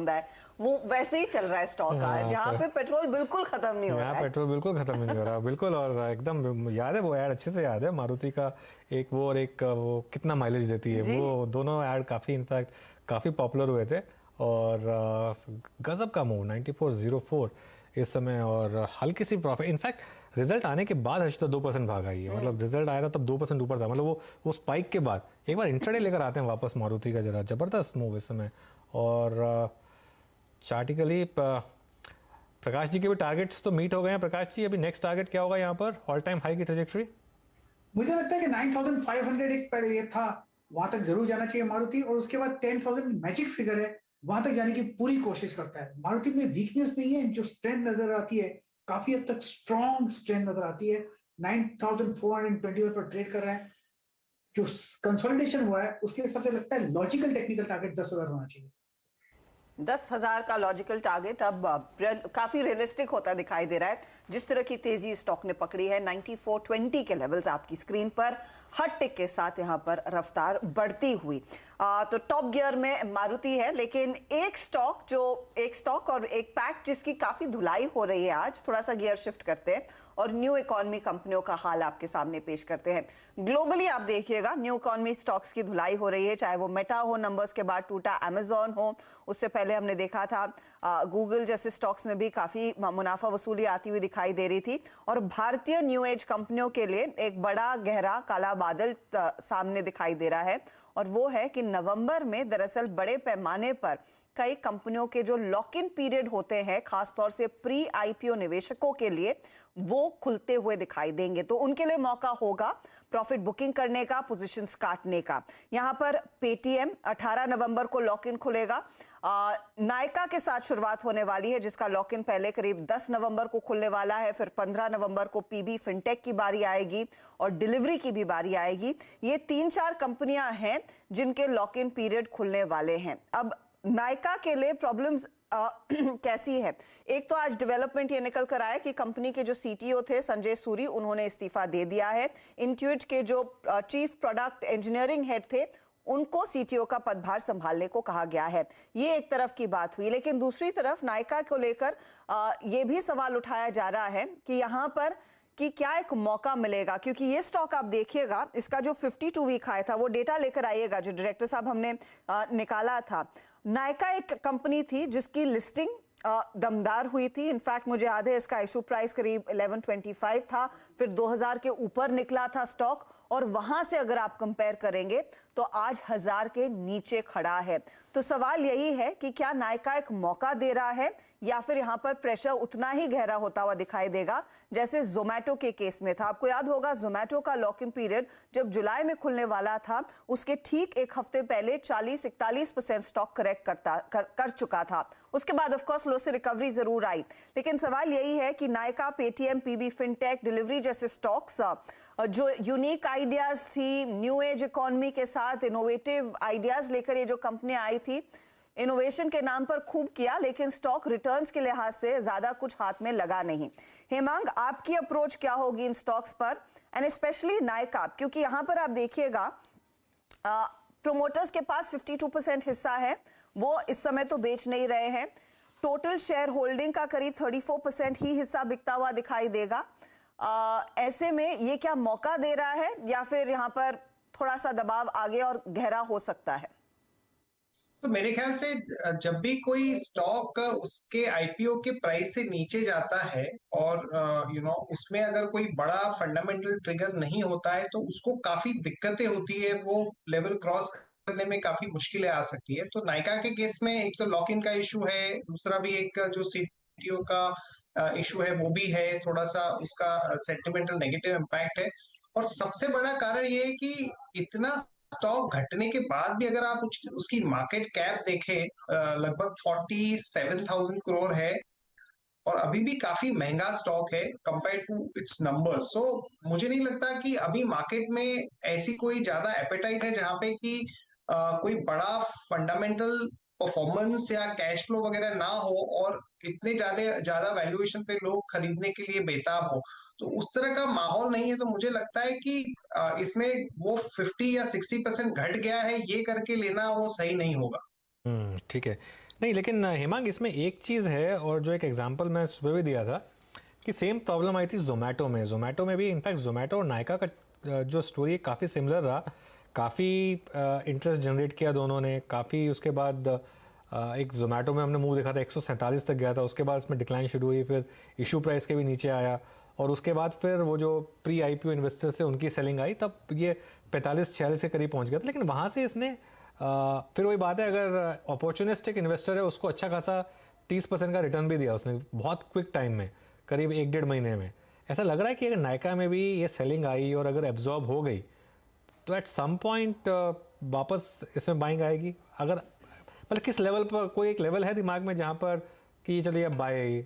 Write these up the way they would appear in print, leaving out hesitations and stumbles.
बूंद है, वो वैसे ही चल रहा है स्टॉक आज, जहाँ पे पेट्रोल बिल्कुल खत्म नहीं हो रहा है। पेट्रोल बिल्कुल खत्म नहीं हो रहा, बिल्कुल। और एकदम याद है वो ऐड, अच्छे से याद है मारुति का एक वो, और एक वो कितना माइलेज देती है, वो दोनों ऐड काफ़ी इनफैक्ट काफ़ी पॉपुलर हुए थे। और गजब का मूव 9404 इस समय, और हल्की सी प्रॉफिट। इनफैक्ट रिजल्ट आने के बाद हर्षिता 2% भाग आई है, मतलब रिजल्ट आया था तब 2% ऊपर था, मतलब वो स्पाइक के बाद एक बार इंट्राडे लेकर आते हैं वापस मारुति का, जरा जबरदस्त मूव इस समय। और चार्टिकली प्रकाश जी के भी टारगेट्स तो मीट हो गए हैं। प्रकाश जी, अभी नेक्स्ट टारगेट क्या होगा यहाँ पर, ऑल टाइम हाई की ट्रेजेक्टरी? मुझे लगता है कि 9500 एक पर ये था, वहां तक जरूर जाना चाहिए मारुति, और उसके बाद 10,000 मैजिक फिगर है, वहां तक जाने की पूरी कोशिश करता है। मारुति में वीकनेस नहीं है, जो स्ट्रेंथ नजर आती है काफी हद तक स्ट्रॉन्ग स्ट्रेंथ नजर आती है। 9421 पर ट्रेड कर रहा है, जो कंसोलिडेशन हुआ है उसके हिसाब से लगता है लॉजिकल टेक्निकल टारगेट 10,000 होना चाहिए। 10,000 का लॉजिकल टारगेट अब काफी रियलिस्टिक होता दिखाई दे रहा है, जिस तरह की तेजी स्टॉक ने पकड़ी है। 9420 के लेवल्स आपकी स्क्रीन पर हर टिक के साथ यहां पर रफ्तार बढ़ती हुई। तो टॉप गियर में मारुति है, लेकिन एक स्टॉक और एक पैक जिसकी काफी धुलाई हो रही है आज। थोड़ा सा गियर शिफ्ट करते हैं और न्यू इकोनॉमी कंपनियों का हाल आपके सामने पेश करते हैं। ग्लोबली आप देखिएगा न्यू इकोनॉमी स्टॉक्स की धुलाई हो रही है, चाहे वो मेटा हो, नंबर्स के बाद टूटा अमेजॉन हो, उससे पहले हमने देखा था गूगल जैसे स्टॉक्स में भी काफी मुनाफा वसूली आती हुई दिखाई दे रही थी। और भारतीय न्यू एज कंपनियों के लिए एक बड़ा गहरा काला बादल सामने दिखाई दे रहा है, और वो है कि नवंबर में दरअसल बड़े पैमाने पर कई कंपनियों के जो लॉक इन पीरियड होते हैं, खासतौर से प्री आईपीओ निवेशकों के लिए, वो खुलते हुए दिखाई देंगे। तो उनके लिए मौका होगा प्रॉफिट बुकिंग करने का, पोजीशंस काटने का। यहां पर पेटीएम 18 नवंबर को लॉक इन खुलेगा। नायका के साथ शुरुआत होने वाली है, जिसका लॉक इन पहले करीब 10 नवंबर को खुलने वाला है। फिर 15 नवंबर को पीबी फिनटेक की बारी आएगी और डिलीवरी की भी बारी आएगी। ये 3-4 कंपनियां हैं जिनके लॉक इन पीरियड खुलने वाले हैं। अब नायका के लिए प्रॉब्लम्स कैसी है? एक तो आज डेवलपमेंट ये निकल कर आया कि कंपनी के जो सीटीओ थे संजय सूरी, उन्होंने इस्तीफा दे दिया है। इंट्यूट के जो चीफ प्रोडक्ट इंजीनियरिंग हेड थे, उनको सीटीओ का पदभार संभालने को कहा गया है। ये एक तरफ की बात हुई, लेकिन दूसरी तरफ नायका को लेकर ये भी सवाल उठाया जा रहा है कि यहां पर कि क्या एक मौका मिलेगा, क्योंकि ये स्टॉक आप देखिएगा, इसका जो 52 वीक हाई था, वो डेटा लेकर आइएगा जो डायरेक्टर साहब हमने निकाला था। नायका एक कंपनी थी जिसकी लिस्टिंग दमदार हुई थी। इनफैक्ट मुझे याद है इसका इशू प्राइस करीब 1125 था, फिर 2000 के ऊपर निकला था स्टॉक, और वहां से अगर आप कंपेयर करेंगे तो आज 1000 के नीचे खड़ा है। तो सवाल यही है कि क्या नायका एक मौका दे रहा है, या फिर यहां पर प्रेशर उतना ही गहरा होता हुआ दिखाई देगा जैसे जोमैटो के केस में था। आपको याद होगा जोमैटो का लॉक इन पीरियड जब जुलाई में खुलने वाला था, उसके ठीक एक हफ्ते पहले 40-41% स्टॉक करेक्ट कर चुका था। उसके बाद ऑफ कोर्स लो से रिकवरी जरूर आई, लेकिन सवाल यही है कि Nykaa, Paytm, PB Fintech, Delhivery जैसे स्टॉक्स जो यूनिक आइडियाज थी, न्यू एज इकोनॉमी के साथ इनोवेटिव आइडियाज लेकर ये जो कंपनियां आई थी, इनोवेशन के नाम पर खूब किया, लेकिन स्टॉक रिटर्न्स के लिहाज से ज्यादा कुछ हाथ में लगा नहीं। हेमांग, आपकी अप्रोच क्या होगी इन स्टॉक्स पर, एंड स्पेशली नायका, क्योंकि यहां पर आप देखिएगा प्रोमोटर्स के पास 52% हिस्सा है, वो इस समय तो बेच नहीं रहे हैं। टोटल शेयर होल्डिंग का करीब 34% ही हिस्सा बिकता हुआ दिखाई देगा। ऐसे में ये क्या मौका दे रहा है, या फिर यहां पर थोड़ा सा दबाव आगे और गहरा हो सकता है? तो मेरे ख्याल से जब भी कोई स्टॉक उसके आईपीओ के प्राइस से नीचे जाता है और उसमें अगर कोई बड़ा फंडामेंटल ट्रिगर नहीं होता है, तो उसको काफी दिक्कतें होती है, वो लेवल क्रॉस करने में काफी मुश्किलें आ सकती है। तो नायका के केस में एक तो लॉक इन का इशू है, दूसरा भी एक जो सीटीओ का इशू है वो भी है, थोड़ा सा उसका सेंटिमेंटल नेगेटिव इम्पैक्ट है। और सबसे बड़ा कारण ये है कि इतना स्टॉक घटने के बाद भी अगर आप उसकी मार्केट कैप देखें, लगभग 47,000 करोड़ है, और अभी भी काफी महंगा स्टॉक है कंपेयर टू इट्स नंबर्स। सो मुझे नहीं लगता कि अभी मार्केट में ऐसी कोई ज्यादा एपेटाइट है जहां पे कि कोई बड़ा फंडामेंटल परफॉर्मेंस या कैश फ्लो वगैरह ना हो और इतने ज्यादा वैल्यूएशन पे लोग खरीदने के लिए बेताब हो। तो उस तरह का माहौल नहीं है। तो मुझे लगता है कि इसमें वो 50 या 60% घट गया है ये करके लेना वो सही नहीं होगा। ठीक है। नहीं, लेकिन हेमांग इसमें एक चीज़ है, और जो एक एग्जांपल मैं सुबह भी दिया था कि सेम प्रॉब्लम आई थी जोमेटो में भी। इनफैक्ट जोमेटो और नायका का जो स्टोरी काफ़ी सिमिलर रहा। काफ़ी इंटरेस्ट जनरेट किया दोनों ने, काफ़ी उसके बाद एक जोमेटो में हमने मूव देखा था 147 तक गया था, उसके बाद इसमें डिक्लाइन शुरू हुई, फिर इशू प्राइस के भी नीचे आया, और उसके बाद फिर वो जो प्री आईपीओ इन्वेस्टर्स से उनकी सेलिंग आई, तब ये 45-46 के करीब पहुंच गया था। लेकिन वहाँ से इसने फिर वही बात है, अगर अपॉर्चुनिस्टिक इन्वेस्टर है उसको अच्छा खासा 30% का रिटर्न भी दिया उसने बहुत क्विक टाइम में, करीब 1-1.5 महीने में। ऐसा लग रहा है कि अगर नायका में भी ये सेलिंग आई और अगर एब्जॉर्ब हो गई तो एट सम पॉइंट वापस इसमें बाइंग आएगी। अगर मतलब किस लेवल पर, कोई एक लेवल है दिमाग में जहाँ पर कि चलिए अब बाय?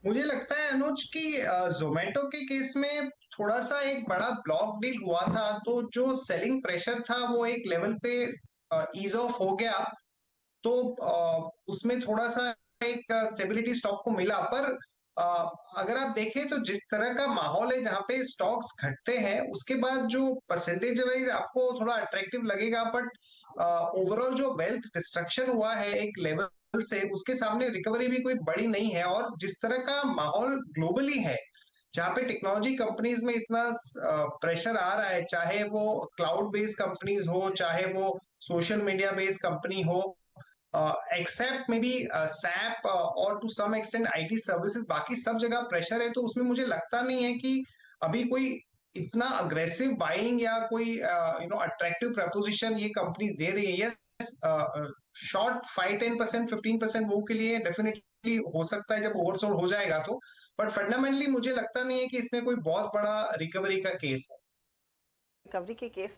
मुझे लगता है अनुज कि जोमेटो के केस में थोड़ा सा एक बड़ा ब्लॉक डील हुआ था, तो जो सेलिंग प्रेशर था वो एक लेवल पे ईज ऑफ हो गया, तो उसमें थोड़ा सा एक स्टेबिलिटी स्टॉक को मिला। पर अगर आप देखें तो जिस तरह का माहौल है जहाँ पे स्टॉक्स घटते हैं, उसके बाद जो परसेंटेज वाइज आपको थोड़ा अट्रैक्टिव लगेगा, बट ओवरऑल जो वेल्थ डिस्ट्रक्शन हुआ है एक लेवल से, उसके सामने रिकवरी भी कोई बड़ी नहीं है। और जिस तरह का माहौल ग्लोबली है जहाँ पे टेक्नोलॉजी कंपनीज में इतना प्रेशर आ रहा है, चाहे वो क्लाउड बेस्ड कंपनीज हो, चाहे वो सोशल मीडिया बेस्ड कंपनी हो, एक्सेप्ट मे बी सैप और to some extent IT services, बाकी सब जगह प्रेशर है। तो उसमें मुझे लगता नहीं है कि अभी कोई इतना अग्रेसिव बाइंग या कोई अट्रैक्टिव प्रपोजिशन ये कंपनी दे रही है। यस, शॉर्ट 5-10%, 15% मूव के लिए डेफिनेटली हो सकता है जब ओवरसोल्ड हो जाएगा तो, बट फंडामेंटली मुझे लगता नहीं है कि इसमें कोई बहुत बड़ा रिकवरी का केस है। रिकवरी के केस